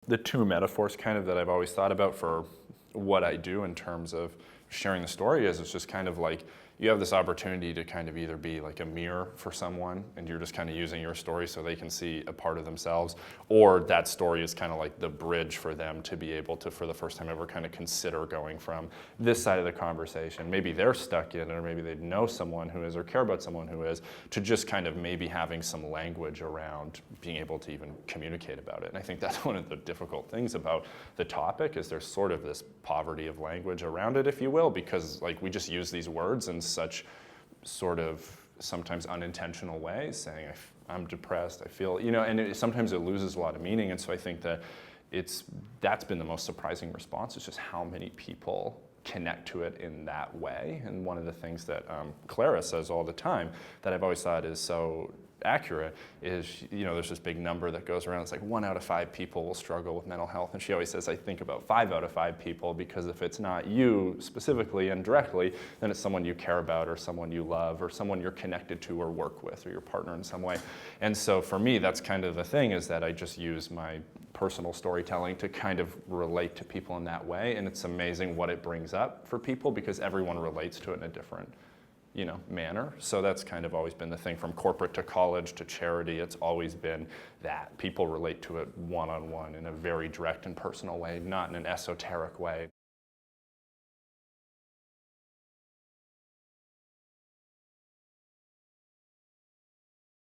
The two metaphors kind of that I've always thought about for what I do in terms of sharing the story is it's just kind of like you have this opportunity to kind of either be like a mirror for someone and you're just kind of using your story so they can see a part of themselves, or that story is kind of like the bridge for them to be able to, for the first time ever, kind of consider going from this side of the conversation. Maybe they're stuck in it, or maybe they know someone who is or care about someone who is, to just kind of maybe having some language around being able to even communicate about it. And I think that's one of the difficult things about the topic is there's sort of this poverty of language around it, if you will, because like we just use these words in such sort of sometimes unintentional ways, saying I'm depressed, I feel, and sometimes it loses a lot of meaning. And so I think that that's been the most surprising response, is just how many people connect to it in that way. And one of the things that Clara says all the time that I've always thought is so accurate is, there's this big number that goes around. It's like 1 out of 5 people will struggle with mental health. And she always says, I think about 5 out of 5 people, because if it's not you specifically and directly, then it's someone you care about or someone you love or someone you're connected to or work with or your partner in some way. And so for me, that's kind of the thing, is that I just use my personal storytelling to kind of relate to people in that way. And it's amazing what it brings up for people, because everyone relates to it in a different manner. So that's kind of always been the thing, from corporate to college to charity. It's always been that people relate to it one-on-one in a very direct and personal way, not in an esoteric way.